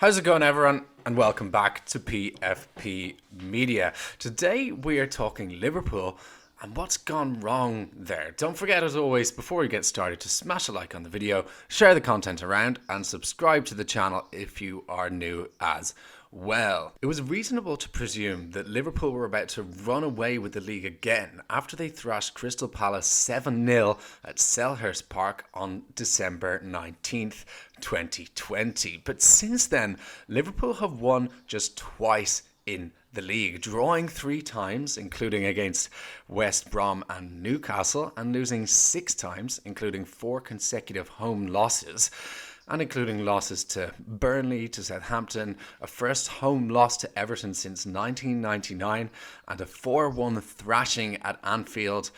How's it going, everyone? And welcome back to PFP Media. Today we are talking Liverpool and what's gone wrong there. Don't forget, as always, before we get started, to smash a like on the video, share the content around, and subscribe to the channel if you are new as well. It was reasonable to presume that Liverpool were about to run away with the league again after they thrashed Crystal Palace 7-0 at Selhurst Park on December 19th, 2020. But since then, Liverpool have won just twice in the league, drawing 3 times, including against West Brom and Newcastle, and losing 6 times, including 4 consecutive home losses, and including losses to Burnley, to Southampton, a first home loss to Everton since 1999, and a 4-1 thrashing at Anfield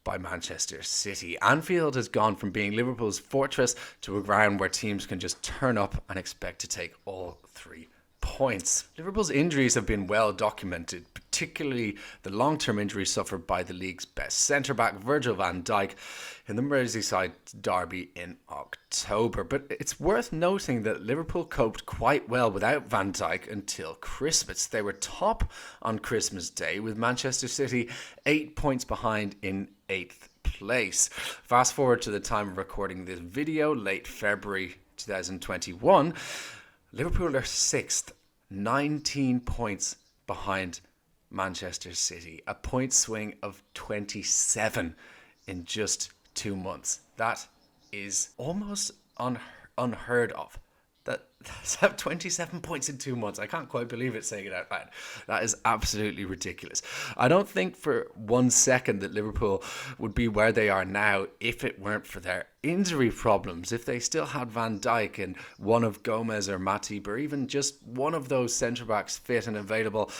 by Manchester City. Anfield has gone from being Liverpool's fortress to a ground where teams can just turn up and expect to take all 3 points. Liverpool's injuries have been well documented, particularly the long-term injury suffered by the league's best centre-back, Virgil van Dijk, in the Merseyside derby in October. But it's worth noting that Liverpool coped quite well without Van Dijk until Christmas. They were top on Christmas Day, with Manchester City 8 points behind in 8th place. Fast forward to the time of recording this video, late February 2021, Liverpool are 6th, 19 points behind Manchester City, a point swing of 27 in just 2 months. That is almost unheard of. That's 27 points in 2 months. I can't quite believe it saying it out loud. That is absolutely ridiculous. I don't think for 1 second that Liverpool would be where they are now if it weren't for their injury problems. If they still had Van Dijk and one of Gomez or Matip, or even just one of those centre-backs fit and available,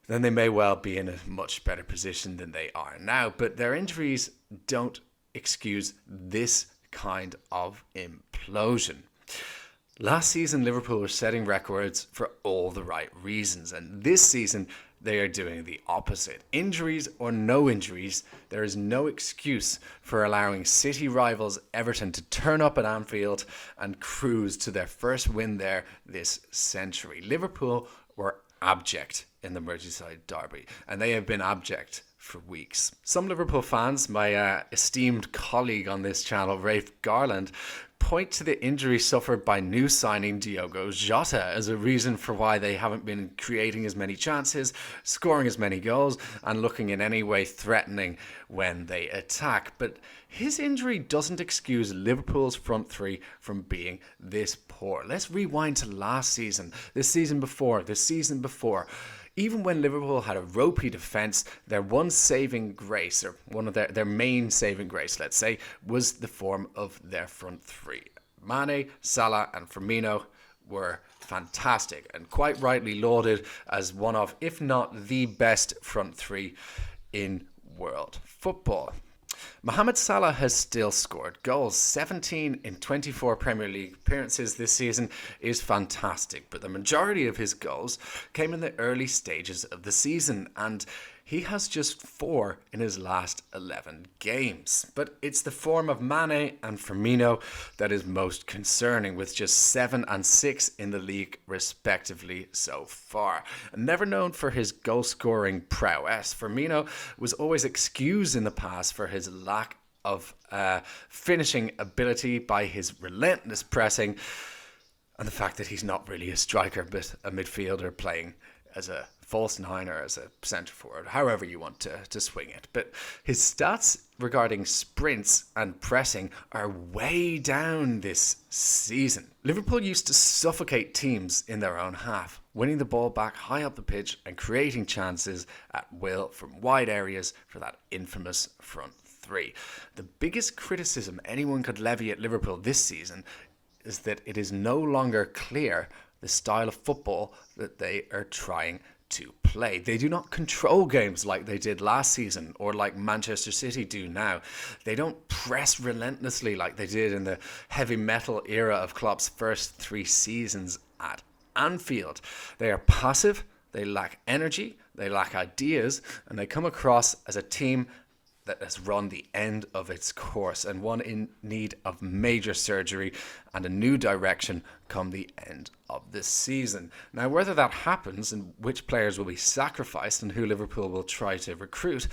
then they may well be in a much better position than they are now. But their injuries don't excuse this kind of implosion. Last season, Liverpool were setting records for all the right reasons, and this season they are doing the opposite. Injuries or no injuries, there is no excuse for allowing City rivals Everton to turn up at Anfield and cruise to their first win there this century. Liverpool were abject in the Merseyside derby, and they have been abject for weeks. Some Liverpool fans, my esteemed colleague on this channel, Rafe Garland, point to the injury suffered by new signing Diogo Jota as a reason for why they haven't been creating as many chances, scoring as many goals, and looking in any way threatening when they attack. But his injury doesn't excuse Liverpool's front 3 from being this poor. Let's rewind to last season, the season before. Even when Liverpool had a ropey defence, their one saving grace, or one of their main saving grace, let's say, was the form of their front 3. Mane, Salah and Firmino were fantastic and quite rightly lauded as one of, if not the best front 3 in world football. Mohamed Salah has still scored goals. 17 in 24 Premier League appearances this season is fantastic, but the majority of his goals came in the early stages of the season, and he has just 4 in his last 11 games. But it's the form of Mane and Firmino that is most concerning, with just 7 and 6 in the league respectively so far. Never known for his goal-scoring prowess, Firmino was always excused in the past for his lack of finishing ability by his relentless pressing and the fact that he's not really a striker but a midfielder playing as a false 9 or as a centre forward, however you want to swing it. But his stats regarding sprints and pressing are way down this season. Liverpool used to suffocate teams in their own half, winning the ball back high up the pitch and creating chances at will from wide areas for that infamous front 3. The biggest criticism anyone could levy at Liverpool this season is that it is no longer clear the style of football that they are trying to play. They do not control games like they did last season or like Manchester City do now. They don't press relentlessly like they did in the heavy metal era of Klopp's first 3 seasons at Anfield. They are passive, they lack energy, they lack ideas, and they come across as a team that has run the end of its course, and one in need of major surgery and a new direction come the end of this season. Now, whether that happens and which players will be sacrificed and who Liverpool will try to recruit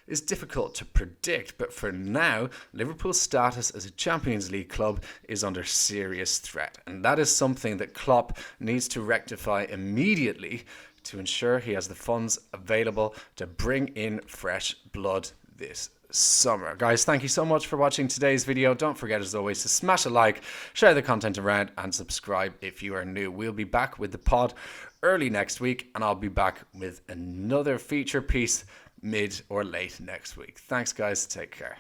is difficult to predict, but for now, Liverpool's status as a Champions League club is under serious threat, and that is something that Klopp needs to rectify immediately to ensure he has the funds available to bring in fresh blood this summer. Guys, thank you so much for watching today's video. Don't forget, as always, to smash a like, share the content around, and subscribe if you are new. We'll be back with the pod early next week, and I'll be back with another feature piece mid or late next week. Thanks, guys. Take care.